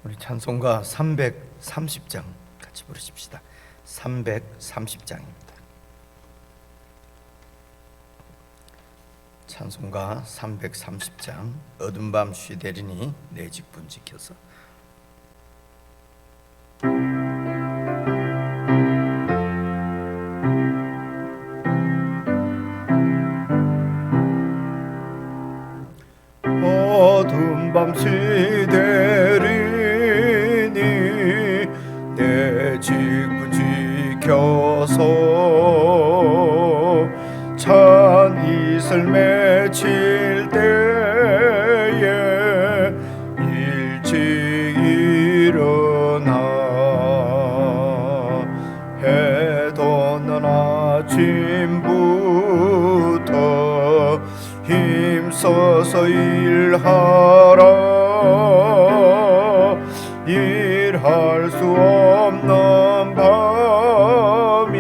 우리 찬송가 330장 같이 부르십시다. 330장입니다. 찬송가 330장. 어둠 밤 쉬되리니 내 직분 지켜서. 어둠 밤 쉬되리니 내 직분 지켜서 찬 이슬 맺힐 때에 일찍 일어나 해 돋는 아침부터 힘써서 일하라. 일할 수 없는 밤이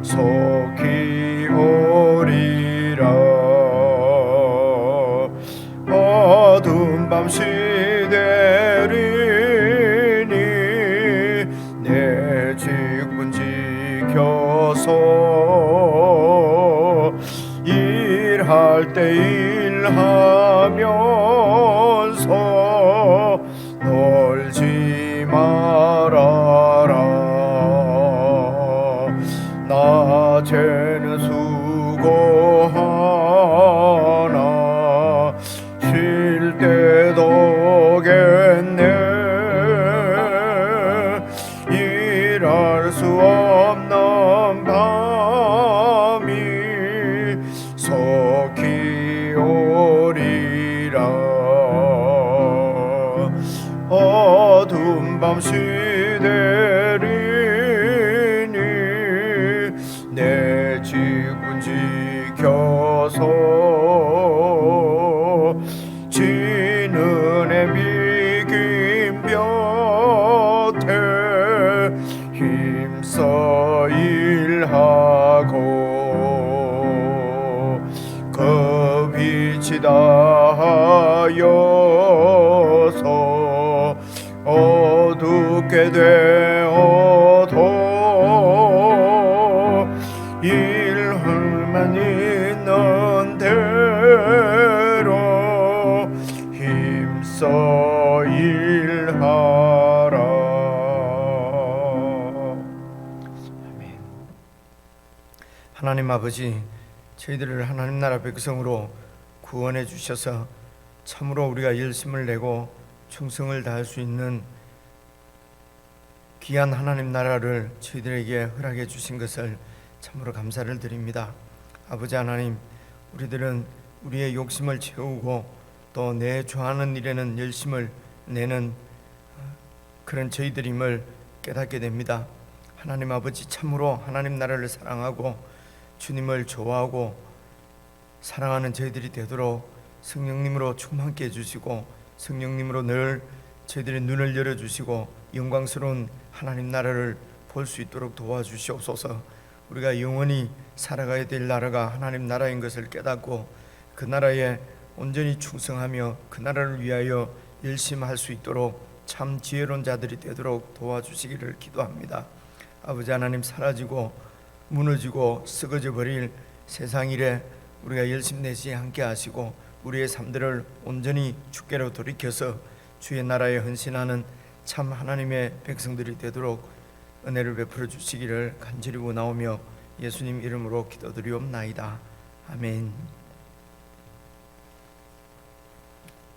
속히 오리라. 어두운 밤 시대리니 내 직분 지켜서 일할 때 일하면서 놀지 말아라. 낮에는 수고하나 쉴 때도 겠네. 일할 수 없는 밤이 속히 오리라. 어두운 밤 시대리니 내 직분 지켜서 지는 해 비긴 볕에 힘써 일하고 그 빛이 다하여서 어둡게 되어도 일할만 있는 대로 힘써 일하라. 아멘. 하나님 아버지, 저희들을 하나님 나라 백성으로 구원해 주셔서 참으로 우리가 열심을 내고 충성을 다할 수 있는 귀한 하나님 나라를 저희들에게 허락해 주신 것을 참으로 감사를 드립니다. 아버지 하나님, 우리들은 우리의 욕심을 채우고 또 내 좋아하는 일에는 열심을 내는 그런 저희들임을 깨닫게 됩니다. 하나님 아버지, 참으로 하나님 나라를 사랑하고 주님을 좋아하고 사랑하는 저희들이 되도록 성령님으로 충만케 해주시고 성령님으로 늘 저희들의 눈을 열어주시고 영광스러운 하나님 나라를 볼 수 있도록 도와주시옵소서. 우리가 영원히 살아가야 될 나라가 하나님 나라인 것을 깨닫고 그 나라에 온전히 충성하며 그 나라를 위하여 열심히 할 수 있도록 참 지혜로운 자들이 되도록 도와주시기를 기도합니다. 아버지 하나님, 사라지고 무너지고 썩어져 버릴 세상 일에 우리가 열심 내시 함께 하시고 우리의 삶들을 온전히 주께로 돌이켜서 주의 나라에 헌신하는 참 하나님의 백성들이 되도록 은혜를 베풀어 주시기를 간절히 원하오며 예수님 이름으로 기도드리옵나이다. 아멘.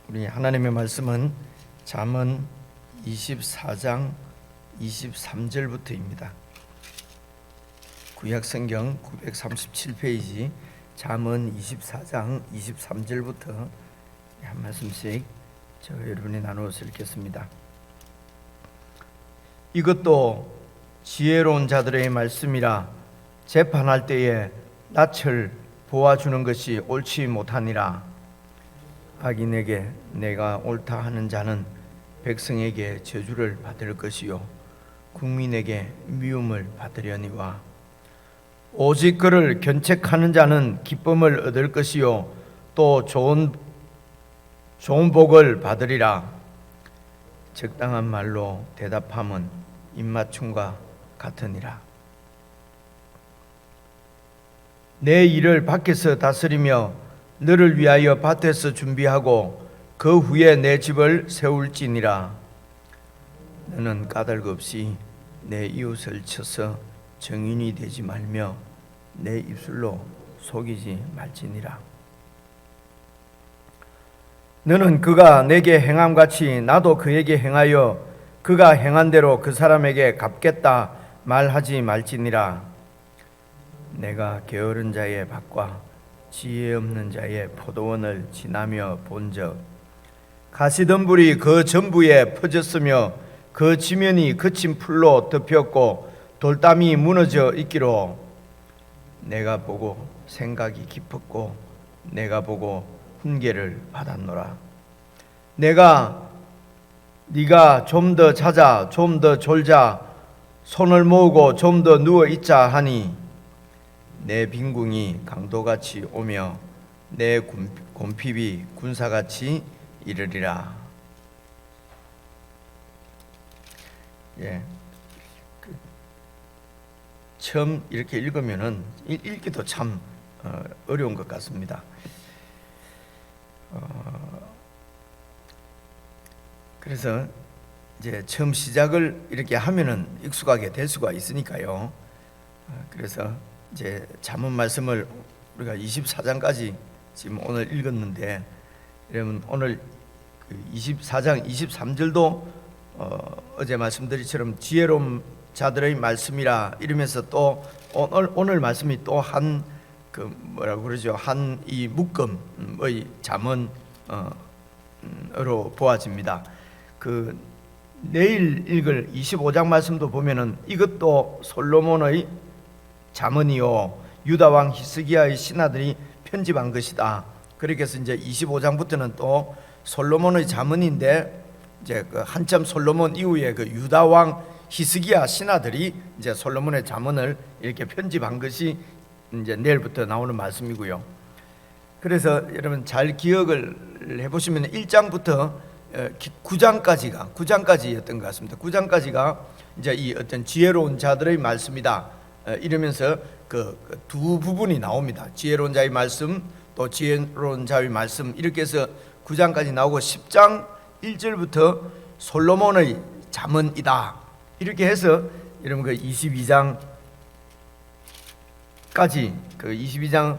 우리 하나님의 말씀은 잠언 24장 23절부터입니다. 구약성경 937페이지 잠언 24장 23절부터 한 말씀씩 여러분이 나누어서 읽겠습니다. 이것도 지혜로운 자들의 말씀이라. 재판할 때에 낯을 보아주는 것이 옳지 못하니라. 악인에게 내가 옳다 하는 자는 백성에게 저주를 받을 것이요 국민에게 미움을 받으려니와. 오직 그를 견책하는 자는 기쁨을 얻을 것이요 또 좋은 복을 받으리라. 적당한 말로 대답함은 입맞춤과 같으니라. 내 일을 밖에서 다스리며 너를 위하여 밭에서 준비하고 그 후에 내 집을 세울지니라. 너는 까닭 없이 내 이웃을 쳐서 정인이 되지 말며 내 입술로 속이지 말지니라. 너는 그가 내게 행함같이 나도 그에게 행하여 그가 행한 대로 그 사람에게 갚겠다 말하지 말지니라. 내가 게으른 자의 밭과 지혜 없는 자의 포도원을 지나며 본적 가시덤불이 그 전부에 퍼졌으며 그 지면이 거친 풀로 덮였고 돌담이 무너져 있기로 내가 보고 생각이 깊었고 내가 보고 훈계를 받았노라. 네가 좀 더 자자 좀 더 졸자 손을 모으고 좀 더 누워 있자 하니 내 빈궁이 강도같이 오며 내 곰핍이 군사같이 이르리라. 처음 이렇게 읽으면은 읽기도 참 어려운 것 같습니다. 그래서 이제 처음 시작을 이렇게 하면은 익숙하게 될 수가 있으니까요. 그래서 이제 잠언 말씀을 우리가 24장까지 지금 오늘 읽었는데, 여러분 오늘 24장 23절도 어제 말씀드린처럼 지혜로운 자들의 말씀이라 이러면서 또 오늘 말씀이 또 한 그 뭐라고 그러죠? 한 이 묶음의 잠언으로 보아집니다. 그 내일 읽을 25장 말씀도 보면은 이것도 솔로몬의 잠언이요 유다 왕 히스기야의 신하들이 편집한 것이다. 그렇게 해서 이제 25장부터는 또 솔로몬의 잠언인데 이제 그 한참 솔로몬 이후에 그 유다 왕 히스기야 신하들이 이제 솔로몬의 잠언을 이렇게 편집한 것이 이제 내일부터 나오는 말씀이고요. 그래서 여러분 잘 기억을 해보시면 1장부터 9장까지였던 것 같습니다. 9장까지가 이제 이 어떤 지혜로운 자들의 말씀이다 이러면서 그 두 부분이 나옵니다. 지혜로운 자의 말씀 또 지혜로운 자의 말씀 이렇게 해서 9장까지 나오고 10장 1절부터 솔로몬의 잠언이다 이렇게 해서 여러분 그 22장까지 그 22장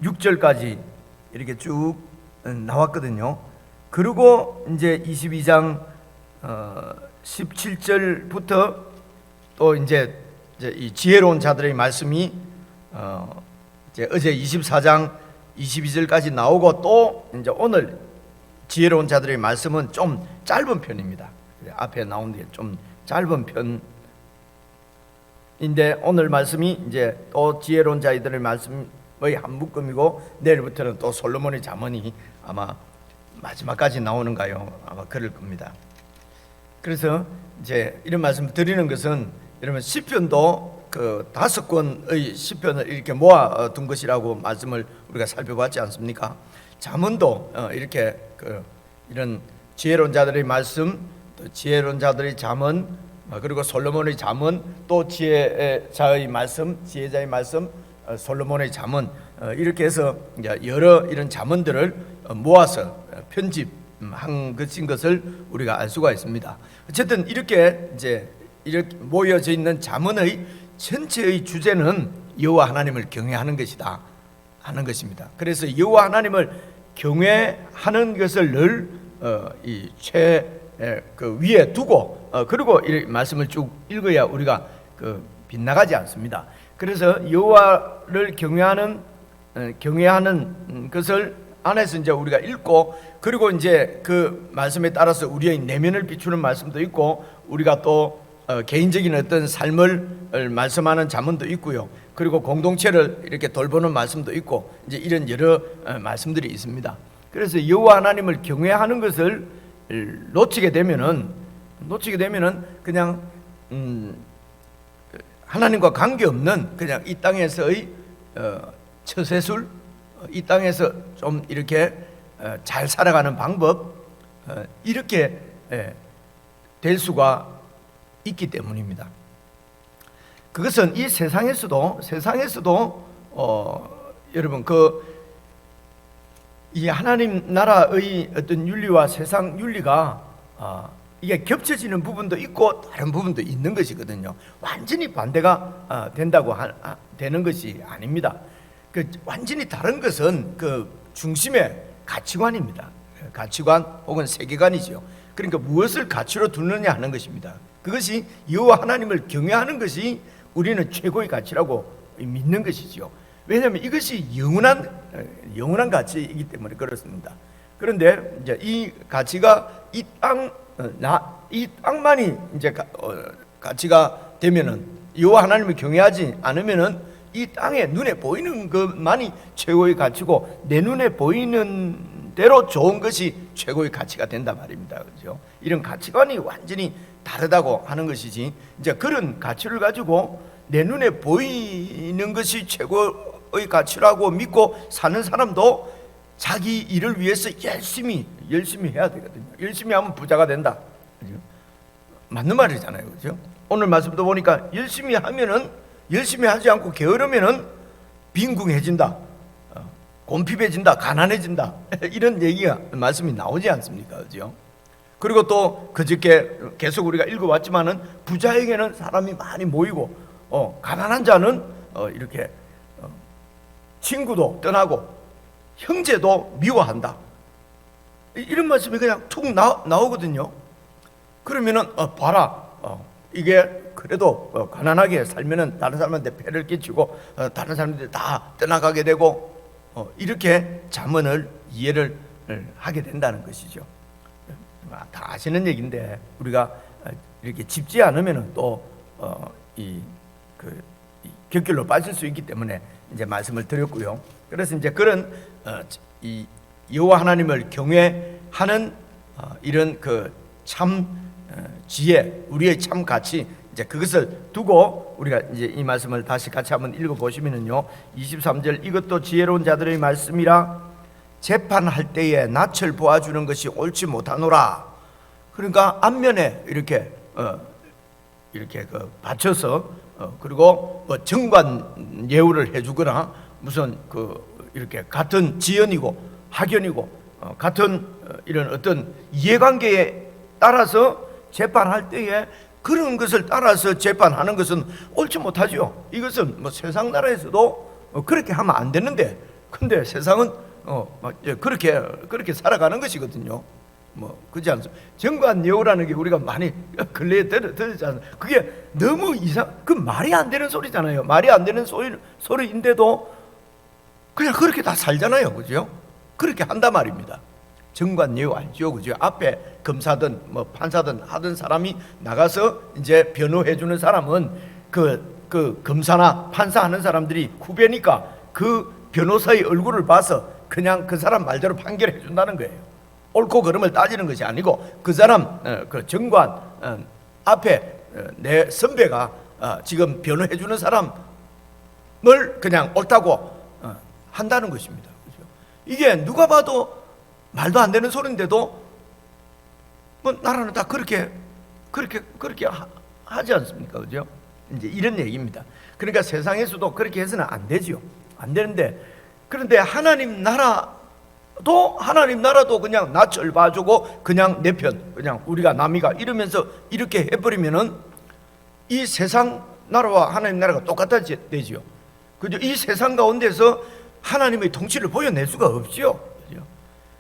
16절까지 이렇게 쭉 나왔거든요. 그리고 이제 22장 17절부터 또 이제 이 지혜로운 자들의 말씀이 이제 어제 24장 22절까지 나오고 또 이제 오늘 지혜로운 자들의 말씀은 좀 짧은 편입니다. 앞에 나온 게 좀 짧은 편인데 오늘 말씀이 이제 또 지혜로운 자들의 말씀의 한 묶음이고 내일부터는 또 솔로몬의 잠언이 아마 마지막까지 나오는가요? 아마 그럴 겁니다. 그래서 이제 이런 말씀 드리는 것은 여러분 시편도 그 5권의 시편을 이렇게 모아 둔 것이라고 말씀을 우리가 살펴봤지 않습니까? 잠언도 이렇게 이런 지혜로운 자들의 말씀, 또 지혜로운 자들의 잠언, 그리고 솔로몬의 잠언, 또 지혜자의 말씀, 지혜자의 말씀, 솔로몬의 잠언 이렇게 해서 여러 이런 잠언들을 모아서 편집한 것인 것을 우리가 알 수가 있습니다. 어쨌든 이렇게 이제 이렇게 모여져 있는 잠언의 전체의 주제는 여호와 하나님을 경외하는 것이다 하는 것입니다. 그래서 여호와 하나님을 경외하는 것을 늘 이 그 위에 두고 그리고 이 말씀을 쭉 읽어야 우리가 빗나가지 않습니다. 그래서 여호와를 경외하는 것을 안에서 이제 우리가 읽고 그리고 이제 그 말씀에 따라서 우리의 내면을 비추는 말씀도 있고 우리가 또 개인적인 어떤 삶을 말씀하는 잠언도 있고요. 그리고 공동체를 이렇게 돌보는 말씀도 있고 이제 이런 여러 말씀들이 있습니다. 그래서 여호와 하나님을 경외하는 것을 놓치게 되면은 그냥 하나님과 관계없는 그냥 이 땅에서의 처세술 이 땅에서 좀 이렇게 잘 살아가는 방법, 이렇게 될 수가 있기 때문입니다. 그것은 이 세상에서도 여러분 이 하나님 나라의 어떤 윤리와 세상 윤리가 이게 겹쳐지는 부분도 있고 다른 부분도 있는 것이거든요. 완전히 반대가 된다고 되는 것이 아닙니다. 그 완전히 다른 것은 그 중심의 가치관입니다. 가치관 혹은 세계관이죠. 그러니까 무엇을 가치로 두느냐 하는 것입니다. 그것이 여호와 하나님을 경외하는 것이 우리는 최고의 가치라고 믿는 것이죠. 왜냐하면 이것이 영원한 가치이기 때문에 그렇습니다. 그런데 이제 이 가치가 이 땅만이 이제 가치가 되면은, 여호와 하나님을 경외하지 않으면은 이 땅에 눈에 보이는 것만이 최고의 가치고 내 눈에 보이는 대로 좋은 것이 최고의 가치가 된단 말입니다. 그렇죠? 이런 가치관이 완전히 다르다고 하는 것이지, 이제 그런 가치를 가지고 내 눈에 보이는 것이 최고의 가치라고 믿고 사는 사람도 자기 일을 위해서 열심히 해야 되거든요. 열심히 하면 부자가 된다. 그렇죠? 맞는 말이잖아요. 그렇죠? 오늘 말씀도 보니까 열심히 하지 않고 게으르면은 빈궁해진다, 곰핍해진다, 가난해진다, 이런 얘기가 말씀이 나오지 않습니까? 그렇죠? 그리고 또 그저께 계속 우리가 읽어왔지만은 부자에게는 사람이 많이 모이고 가난한 자는 이렇게 친구도 떠나고 형제도 미워한다, 이런 말씀이 그냥 툭 나오거든요. 그러면은 봐라, 이게 그래도 가난하게 살면은 다른 사람한테 폐를 끼치고 다른 사람들이 다 떠나가게 되고 이렇게 잠언을 이해를 하게 된다는 것이죠. 다 아시는 얘기인데 우리가 이렇게 짚지 않으면은 또 이 곁길로 빠질 수 있기 때문에 이제 말씀을 드렸고요. 그래서 이제 그런 이 여호와 하나님을 경외하는 이런 그 참 지혜, 우리의 참 가치, 이제 그것을 두고 우리가 이제 이 말씀을 다시 같이 한번 읽어 보시면은요, 23절, 이것도 지혜로운 자들의 말씀이라 재판할 때에 낯을 보아주는 것이 옳지 못하노라. 그러니까 앞면에 이렇게 받쳐서 그리고 정관 예우를 해주거나 무슨 이렇게 같은 지연이고 학연이고 같은 이런 어떤 이해관계에 따라서 재판할 때에 그런 것을 따라서 재판하는 것은 옳지 못하죠. 이것은 세상 나라에서도 그렇게 하면 안 되는데, 근데 세상은 그렇게 살아가는 것이거든요. 그렇지 않습니까? 정관예우라는 게 우리가 많이 근래에 들었지 않습니까? 그게 너무 말이 안 되는 소리잖아요. 말이 안 되는 소리인데도 그냥 그렇게 다 살잖아요. 그죠? 그렇게 한단 말입니다. 정관예우 알죠? 그죠? 앞에 검사든 판사든 하던 사람이 나가서 이제 변호해 주는 사람은 그 검사나 판사하는 사람들이 후배니까 그 변호사의 얼굴을 봐서 그냥 그 사람 말대로 판결해 준다는 거예요. 옳고 그름을 따지는 것이 아니고 그 사람 그 정관 앞에 내 선배가 지금 변호해 주는 사람을 그냥 옳다고 한다는 것입니다. 그렇죠? 이게 누가 봐도 말도 안 되는 소리인데도 나라는 다 그렇게 하지 않습니까? 그죠? 이제 이런 얘기입니다. 그러니까 세상에서도 그렇게 해서는 안 되죠. 안 되는데, 그런데 하나님 나라도 그냥 낯을 봐주고 그냥 내 편, 그냥 우리가 남이가 이러면서 이렇게 해버리면은 이 세상 나라와 하나님 나라가 똑같아지죠. 그죠? 이 세상 가운데서 하나님의 통치를 보여낼 수가 없죠.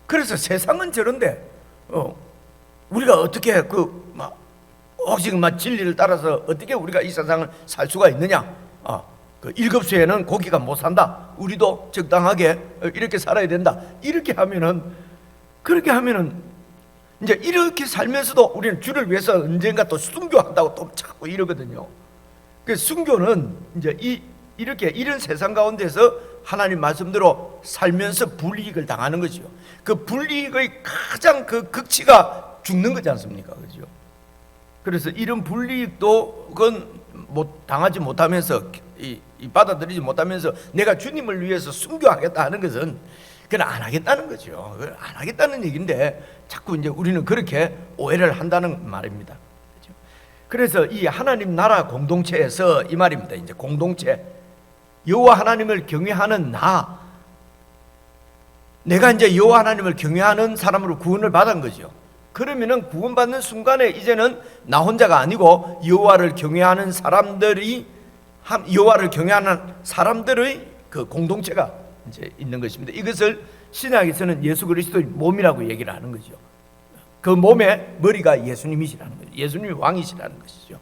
그래서 세상은 저런데 우리가 어떻게 오직 진리를 따라서 어떻게 우리가 이 세상을 살 수가 있느냐? 그 1급수에는 고기가 못 산다. 우리도 적당하게 이렇게 살아야 된다. 그렇게 하면은 이제 이렇게 살면서도 우리는 주를 위해서 언젠가 또 순교한다고 또 자꾸 이러거든요. 그 순교는 이제 이렇게 이런 세상 가운데서 하나님 말씀대로 살면서 불이익을 당하는 거죠. 그 불이익의 가장 그 극치가 죽는 거지 않습니까? 그죠? 그래서 이런 불이익도 그건 당하지 못하면서 받아들이지 못하면서 내가 주님을 위해서 순교하겠다 하는 것은 그건 안 하겠다는 거죠. 안 하겠다는 얘기인데 자꾸 이제 우리는 그렇게 오해를 한다는 말입니다. 그래서 이 하나님 나라 공동체에서 이 말입니다. 이제 공동체, 여호와 하나님을 경외하는 내가 이제 여호와 하나님을 경외하는 사람으로 구원을 받은 거죠. 그러면은 구원받는 순간에 이제는 나 혼자가 아니고 여호와를 경외하는 사람들의 그 공동체가 이제 있는 것입니다. 이것을 신약에서는 예수 그리스도의 몸이라고 얘기를 하는 거죠. 그 몸의 머리가 예수님이시라는 거죠. 예수님이 왕이시라는 것이죠.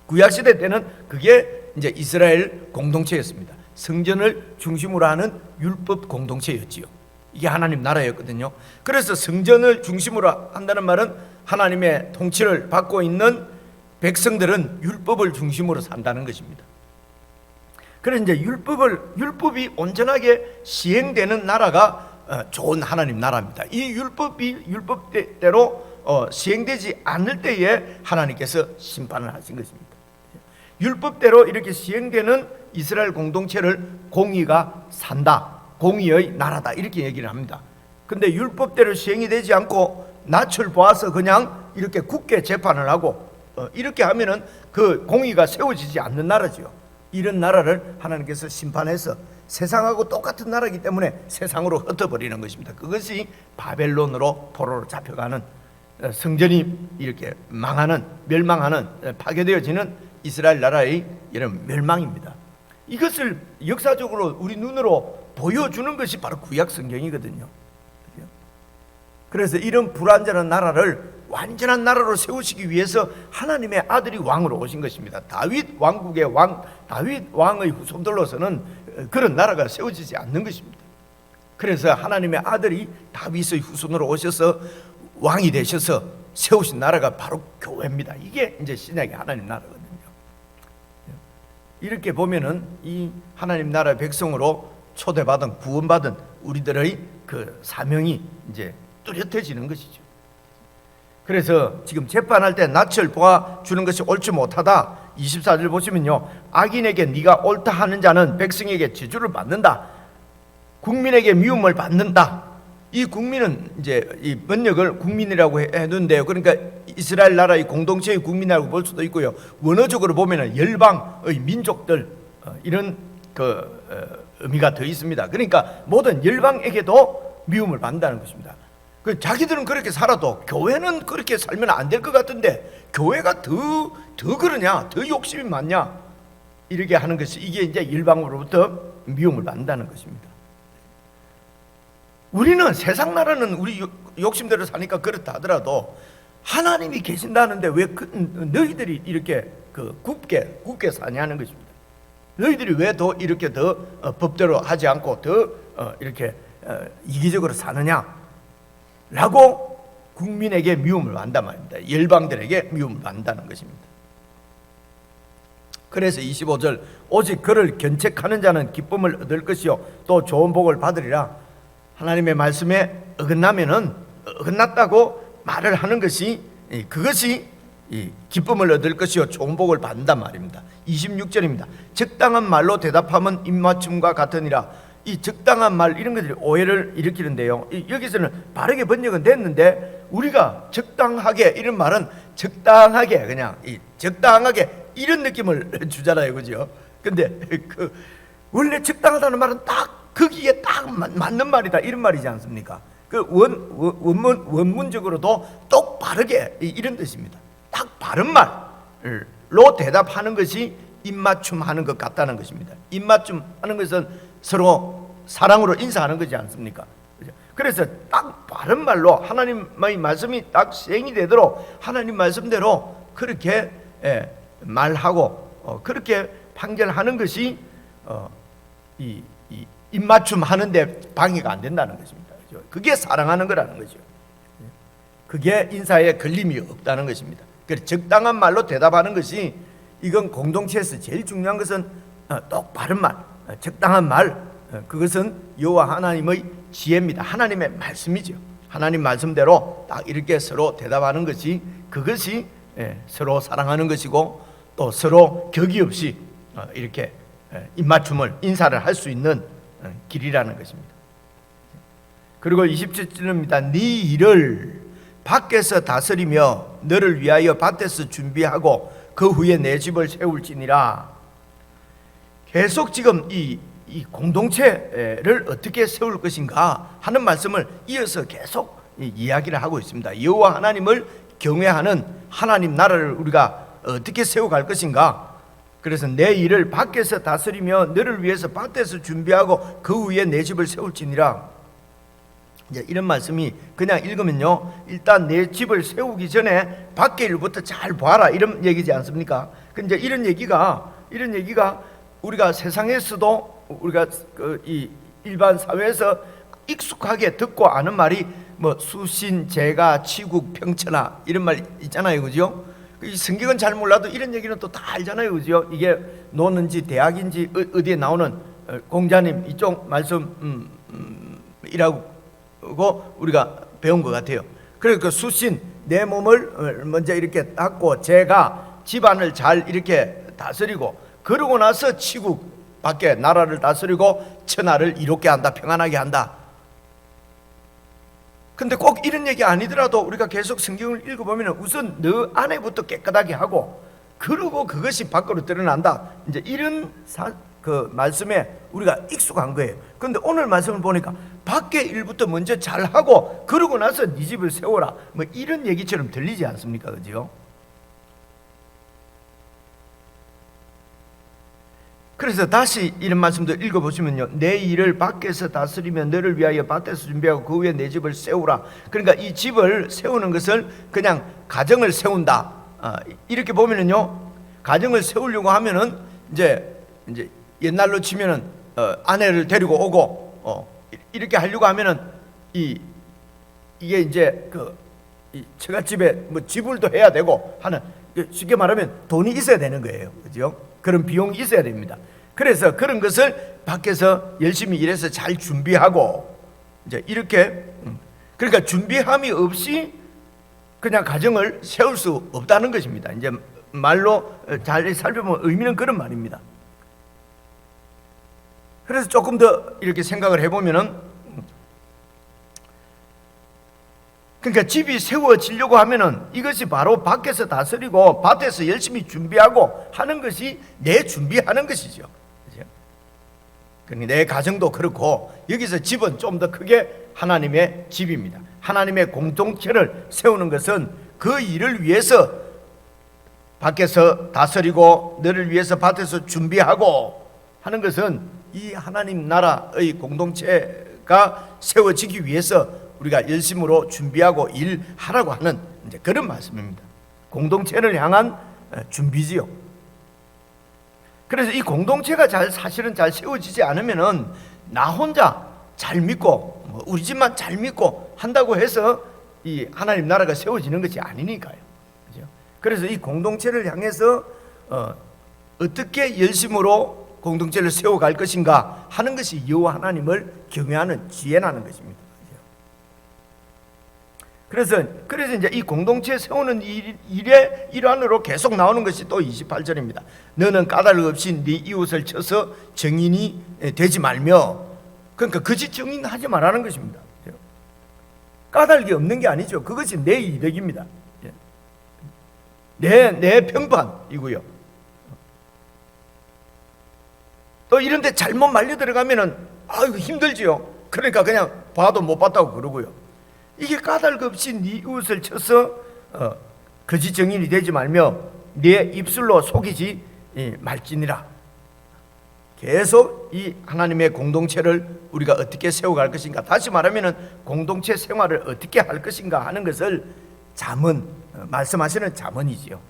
구약 시대 때는 그게 이제 이스라엘 공동체였습니다. 성전을 중심으로 하는 율법 공동체였지요. 이게 하나님 나라였거든요. 그래서 성전을 중심으로 한다는 말은 하나님의 통치를 받고 있는 백성들은 율법을 중심으로 산다는 것입니다. 그래서 이제 율법이 온전하게 시행되는 나라가 좋은 하나님 나라입니다. 이 율법대로 시행되지 않을 때에 하나님께서 심판을 하신 것입니다. 율법대로 이렇게 시행되는 이스라엘 공동체를 공의가 산다, 공의의 나라다 이렇게 얘기를 합니다. 근데 율법대로 시행이 되지 않고 낯을 보아서 그냥 이렇게 굳게 재판을 하고 이렇게 하면은 그 공의가 세워지지 않는 나라죠. 이런 나라를 하나님께서 심판해서 세상하고 똑같은 나라이기 때문에 세상으로 흩어버리는 것입니다. 그것이 바벨론으로 포로로 잡혀가는, 성전이 이렇게 멸망하는, 파괴되어지는 이스라엘 나라의 이런 멸망입니다. 이것을 역사적으로 우리 눈으로 보여주는 것이 바로 구약 성경이거든요. 그래서 이런 불완전한 나라를 완전한 나라로 세우시기 위해서 하나님의 아들이 왕으로 오신 것입니다. 다윗 왕국의 다윗 왕의 후손들로서는 그런 나라가 세워지지 않는 것입니다. 그래서 하나님의 아들이 다윗의 후손으로 오셔서 왕이 되셔서 세우신 나라가 바로 교회입니다. 이게 이제 신약의 하나님 나라거든요. 이렇게 보면은 이 하나님 나라의 백성으로 초대받은, 구원받은 우리들의 그 사명이 이제 뚜렷해지는 것이죠. 그래서 지금 재판할 때 낯을 보아주는 것이 옳지 못하다. 24절 보시면요, 악인에게 네가 옳다 하는 자는 백성에게 저주를 받는다, 국민에게 미움을 받는다. 이 국민은 이제 이 번역을 국민이라고 해둔데요, 그러니까 이스라엘 나라의 공동체의 국민이라고 볼 수도 있고요, 원어적으로 보면은 열방의 민족들, 이런 의미가 더 있습니다. 그러니까 모든 열방에게도 미움을 받는다는 것입니다. 자기들은 그렇게 살아도 교회는 그렇게 살면 안 될 것 같은데 교회가 더 그러냐, 더 욕심이 많냐, 이렇게 하는 것이, 이게 이제 일방으로부터 미움을 받는다는 것입니다. 우리는 세상 나라는 우리 욕심대로 사니까 그렇다 하더라도 하나님이 계신다는데 왜 너희들이 이렇게 굳게 사냐는 것입니다. 너희들이 왜 더 이렇게 더 법대로 하지 않고 더 이렇게 이기적으로 사느냐 라고 국민에게 미움을 받는단 말입니다. 열방들에게 미움을 받는다는 것입니다. 그래서 25절, 오직 그를 견책하는 자는 기쁨을 얻을 것이요 또 좋은 복을 받으리라. 하나님의 말씀에 어긋났다고 말을 하는 것이, 그것이 기쁨을 얻을 것이요 좋은 복을 받는단 말입니다. 26절입니다. 적당한 말로 대답하면 입맞춤과 같으니라. 이 적당한 말, 이런 것들이 오해를 일으키는데요, 여기서는 바르게 번역은 됐는데 우리가 적당하게, 이런 말은 적당하게, 그냥 적당하게 이런 느낌을 주잖아요, 그죠? 근데 원래 적당하다는 말은 딱 거기에 딱 맞는 말이다, 이런 말이지 않습니까? 원문적으로도 똑바르게, 이런 뜻입니다. 딱 바른 말로 대답하는 것이 입맞춤하는 것 같다는 것입니다. 입맞춤하는 것은 서로 사랑으로 인사하는 거지 않습니까? 그래서 딱 바른 말로 하나님의 말씀이 딱 시행이 되도록 하나님 말씀대로 그렇게 말하고 그렇게 판결하는 것이 이 입맞춤 하는데 방해가 안 된다는 것입니다. 그게 사랑하는 거라는 거죠. 그게 인사에 걸림이 없다는 것입니다. 그래서 적당한 말로 대답하는 것이, 이건 공동체에서 제일 중요한 것은 똑바른 말, 적당한 말, 그것은 여호와 하나님의 지혜입니다. 하나님의 말씀이죠. 하나님 말씀대로 딱 이렇게 서로 대답하는 것이, 그것이 서로 사랑하는 것이고, 또 서로 격이 없이 이렇게 입맞춤을 인사를 할 수 있는 길이라는 것입니다. 그리고 27절입니다. 네 일을 밖에서 다스리며 너를 위하여 밭에서 준비하고 그 후에 내 집을 세울지니라. 계속 지금 이 공동체를 어떻게 세울 것인가 하는 말씀을 이어서 계속 이야기를 하고 있습니다. 여호와 하나님을 경외하는 하나님 나라를 우리가 어떻게 세워갈 것인가. 그래서 내 일을 밖에서 다스리며 너를 위해서 밭에서 준비하고 그 후에 내 집을 세울지니라. 이제 이런 말씀이 그냥 읽으면요, 일단 내 집을 세우기 전에 밖의 일부터 잘 봐라 이런 얘기지 않습니까? 근데 이런 얘기가 우리가 세상에서도 우리가 이 일반 사회에서 익숙하게 듣고 아는 말이 뭐 수신, 제가, 치국, 평천하 이런 말 있잖아요, 그죠? 이 성경은 잘 몰라도 이런 얘기는 또 다 알잖아요, 그죠? 이게 노는지 대학인지 어디에 나오는 공자님 이쪽 말씀이라고 우리가 배운 것 같아요. 그러니까 수신, 내 몸을 먼저 이렇게 닦고, 제가 집안을 잘 이렇게 다스리고, 그러고 나서 치국, 밖에 나라를 다스리고 천하를 이롭게 한다, 평안하게 한다. 근데 꼭 이런 얘기 아니더라도 우리가 계속 성경을 읽어보면 우선 너 안에부터 깨끗하게 하고, 그리고 그것이 밖으로 드러난다, 이제 이런 그 말씀에 우리가 익숙한 거예요. 그런데 오늘 말씀을 보니까 밖의 일부터 먼저 잘하고 그러고 나서 네 집을 세워라, 뭐 이런 얘기처럼 들리지 않습니까? 그죠? 그래서 다시 이런 말씀도 읽어보시면요, 내 일을 밖에서 다스리면 너를 위하여 밭에서 준비하고 그 위에 내 집을 세우라. 그러니까 이 집을 세우는 것을 그냥 가정을 세운다, 이렇게 보면은요, 가정을 세우려고 하면은 이제 옛날로 치면은 아내를 데리고 오고 이렇게 하려고 하면은 이게 이제 이 처갓집에 뭐 지불도 해야 되고 하는, 쉽게 말하면 돈이 있어야 되는 거예요, 그죠? 그런 비용이 있어야 됩니다. 그래서 그런 것을 밖에서 열심히 일해서 잘 준비하고, 이제 이렇게, 그러니까 준비함이 없이 그냥 가정을 세울 수 없다는 것입니다. 이제 말로 잘 살펴보면 의미는 그런 말입니다. 그래서 조금 더 이렇게 생각을 해보면은, 그러니까 집이 세워지려고 하면은 이것이 바로 밖에서 다스리고 밭에서 열심히 준비하고 하는 것이 내 준비하는 것이죠. 그죠? 그러니까 내 가정도 그렇고, 여기서 집은 좀 더 크게 하나님의 집입니다. 하나님의 공동체를 세우는 것은 그 일을 위해서 밖에서 다스리고 너를 위해서 밭에서 준비하고 하는 것은 이 하나님 나라의 공동체가 세워지기 위해서 우리가 열심으로 준비하고 일하라고 하는 이제 그런 말씀입니다. 공동체를 향한 준비지요. 그래서 이 공동체가 사실은 잘 세워지지 않으면은 나 혼자 잘 믿고 우리 집만 잘 믿고 한다고 해서 이 하나님 나라가 세워지는 것이 아니니까요. 그죠? 그래서 이 공동체를 향해서 어떻게 열심으로 공동체를 세워갈 것인가 하는 것이 여호와 하나님을 경외하는 지혜라는 것입니다. 그래서 이제 이 공동체 세우는 일의 일환으로 계속 나오는 것이 또 28절입니다. 너는 까닭 없이 네 이웃을 쳐서 증인이 되지 말며, 그러니까 거짓 증인하지 말라는 것입니다. 까닭이 없는 게 아니죠. 그것이 내 이득입니다. 내 평판이고요. 또 이런데 잘못 말려 들어가면은 아이고 힘들지요. 그러니까 그냥 봐도 못 봤다고 그러고요. 이게 까닭 없이 네 이웃을 쳐서 거짓 증인이 되지 말며 네 입술로 속이지 말지니라. 계속 이 하나님의 공동체를 우리가 어떻게 세워갈 것인가, 다시 말하면 공동체 생활을 어떻게 할 것인가 하는 것을 잠언, 말씀하시는 잠언이지요.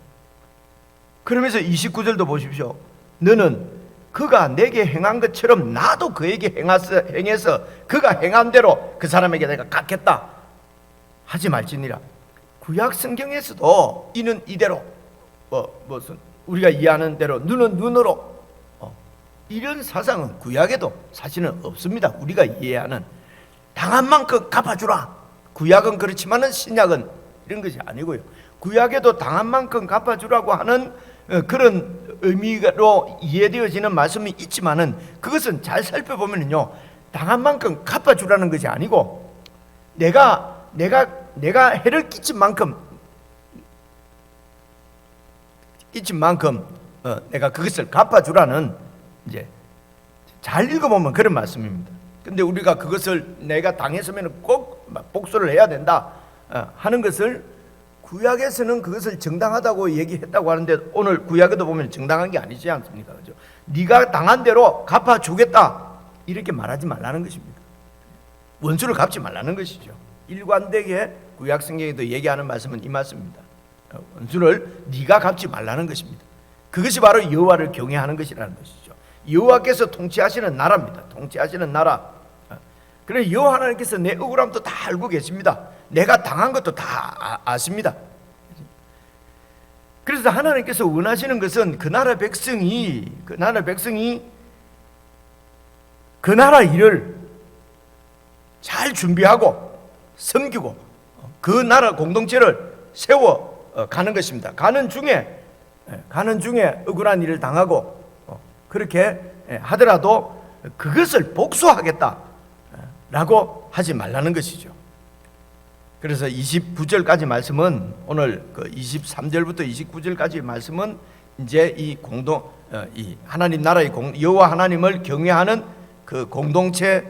그러면서 29절도 보십시오. 너는 그가 내게 행한 것처럼 나도 그에게 행해서 그가 행한 대로 그 사람에게 내가 갚겠다 하지 말지니라. 구약 성경에서도 이는 이대로, 무슨 우리가 이해하는 대로 눈은 눈으로, 이런 사상은 구약에도 사실은 없습니다. 우리가 이해하는 당한 만큼 갚아주라. 구약은 그렇지만은 신약은 이런 것이 아니고요. 구약에도 당한 만큼 갚아주라고 하는 그런 의미로 이해되어지는 말씀이 있지만은 그것은 잘 살펴보면요, 당한 만큼 갚아주라는 것이 아니고 내가 해를 끼친 만큼 내가 그것을 갚아주라는, 이제 잘 읽어보면 그런 말씀입니다. 근데 우리가 그것을 내가 당했으면 꼭 복수를 해야 된다 하는 것을 구약에서는 그것을 정당하다고 얘기했다고 하는데, 오늘 구약에도 보면 정당한 게 아니지 않습니까? 그죠? 네가 당한 대로 갚아주겠다 이렇게 말하지 말라는 것입니다. 원수를 갚지 말라는 것이죠. 일관되게 구약 성경에도 얘기하는 말씀은 이 말씀입니다. 원수를 네가 갚지 말라는 것입니다. 그것이 바로 여호와를 경외하는 것이라는 것이죠. 여호와께서 통치하시는 나라입니다. 통치하시는 나라. 그래, 여호와 하나님께서 내 억울함도 다 알고 계십니다. 내가 당한 것도 다 아십니다. 그래서 하나님께서 원하시는 것은 그 나라 백성이 그 나라 일을 잘 준비하고 섬기고 그 나라 공동체를 세워 가는 것입니다. 가는 중에 억울한 일을 당하고 그렇게 하더라도 그것을 복수하겠다라고 하지 말라는 것이죠. 그래서 29절까지 말씀은, 오늘 그 23절부터 29절까지 말씀은 이제 이 하나님 나라의 여호와 하나님을 경외하는 그 공동체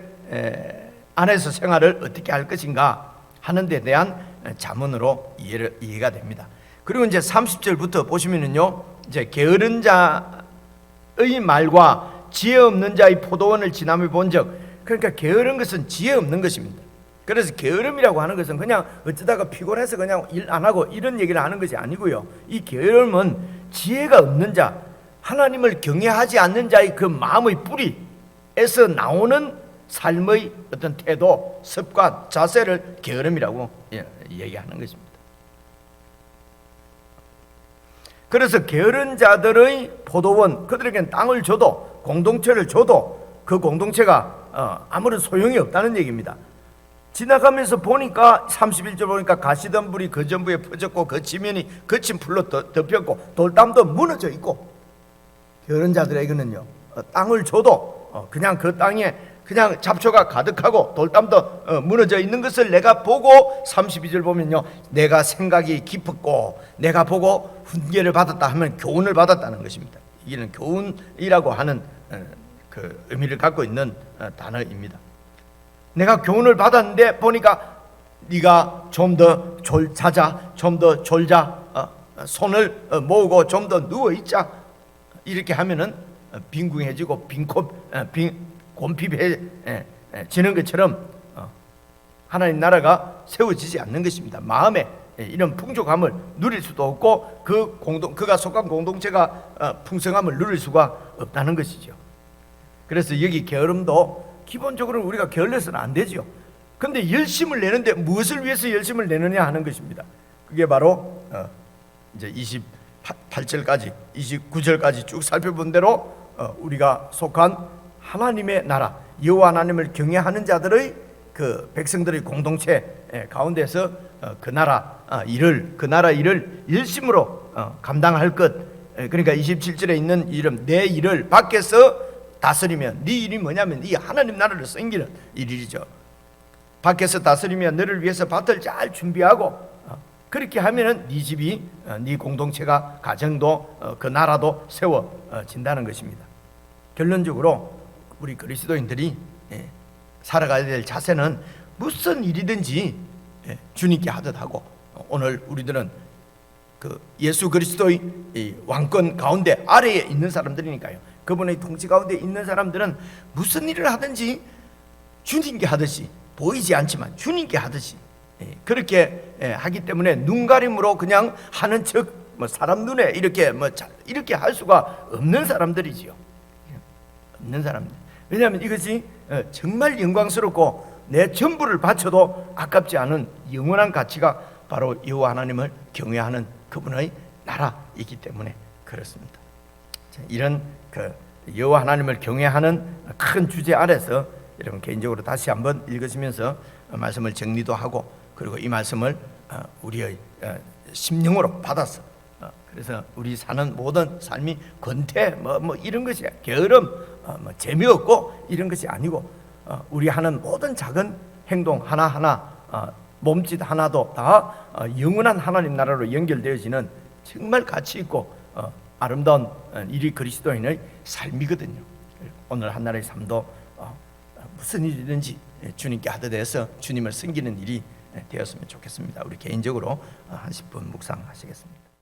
안에서 생활을 어떻게 할 것인가 하는 데 대한 자문으로 이해가 됩니다. 그리고 이제 30절부터 보시면은요, 이제 게으른 자의 말과 지혜 없는 자의 포도원을 지남을 본적, 그러니까 게으른 것은 지혜 없는 것입니다. 그래서 게으름이라고 하는 것은 그냥 어쩌다가 피곤해서 그냥 일 안 하고 이런 얘기를 하는 것이 아니고요, 이 게으름은 지혜가 없는 자, 하나님을 경외하지 않는 자의 그 마음의 뿌리에서 나오는 삶의 어떤 태도, 습관, 자세를 게으름이라고 얘기하는 것입니다. 그래서 게으른 자들의 포도원, 그들에게는 땅을 줘도, 공동체를 줘도 그 공동체가 아무런 소용이 없다는 얘기입니다. 지나가면서 보니까 31절 보니까 가시덤불이 그 전부에 퍼졌고 그 지면이 거친 풀로 덮였고 돌담도 무너져 있고, 게으른 자들에게는요, 땅을 줘도 그냥 그 땅에 그냥 잡초가 가득하고 돌담도 무너져 있는 것을 내가 보고, 32절 보면요, 내가 생각이 깊었고 내가 보고 훈계를 받았다 하면 교훈을 받았다는 것입니다. 이는 교훈이라고 하는 그 의미를 갖고 있는 단어입니다. 내가 교훈을 받았는데 보니까 네가 좀 더 자자, 좀 더 졸자, 손을 모으고 좀 더 누워 있자, 이렇게 하면은 빈궁해지고 곰핍해지는 것처럼 하나님 나라가 세워지지 않는 것입니다. 마음에 이런 풍족함을 누릴 수도 없고 그가 속한 공동체가 풍성함을 누릴 수가 없다는 것이죠. 그래서 여기 게으름도 기본적으로 우리가 게을러서는 안 되죠. 근데 열심을 내는데 무엇을 위해서 열심을 내느냐 하는 것입니다. 그게 바로 이제 28절까지 29절까지 쭉 살펴본 대로 우리가 속한 하나님의 나라, 여호와 하나님을 경외하는 자들의 그 백성들의 공동체 가운데서 그 나라 일을 열심으로 감당할 것. 그러니까 27절에 있는 이름, 내 일을 밖에서 다스리면, 네 일이 뭐냐면 이 하나님 나라를 섬기는 일이죠. 밖에서 다스리면 너를 위해서 밭을 잘 준비하고, 그렇게 하면은 네 집이, 네 공동체가, 가정도, 그 나라도 세워진다는 것입니다. 결론적으로 우리 그리스도인들이 살아가야 될 자세는 무슨 일이든지 주님께 하듯 하고, 오늘 우리들은 그 예수 그리스도의 왕권 가운데 아래에 있는 사람들이니까요, 그분의 통치 가운데 있는 사람들은 무슨 일을 하든지 주님께 하듯이, 보이지 않지만 주님께 하듯이 그렇게 하기 때문에 눈가림으로 그냥 하는 척, 사람 눈에 이렇게 할 수가 없는 사람들이지요. 없는 사람들. 왜냐하면 이것이 정말 영광스럽고 내 전부를 바쳐도 아깝지 않은 영원한 가치가 바로 여호와 하나님을 경외하는 그분의 나라이기 때문에 그렇습니다. 이런 그 여호와 하나님을 경외하는 큰 주제 아래서 여러분 개인적으로 다시 한번 읽으시면서 말씀을 정리도 하고, 그리고 이 말씀을 우리의 심령으로 받아서 그래서 우리 사는 모든 삶이 권태 뭐 이런 것이 게으름 뭐 재미없고 이런 것이 아니고 우리 하는 모든 작은 행동 하나하나 몸짓 하나도 다 영원한 하나님 나라로 연결되어지는 정말 가치 있고 아름다운 일이 그리스도인의 삶이거든요. 오늘 한 날의 삶도 무슨 일이든지 주님께 하듯해서 주님을 섬기는 일이 되었으면 좋겠습니다. 우리 개인적으로 한 10분 묵상하시겠습니다.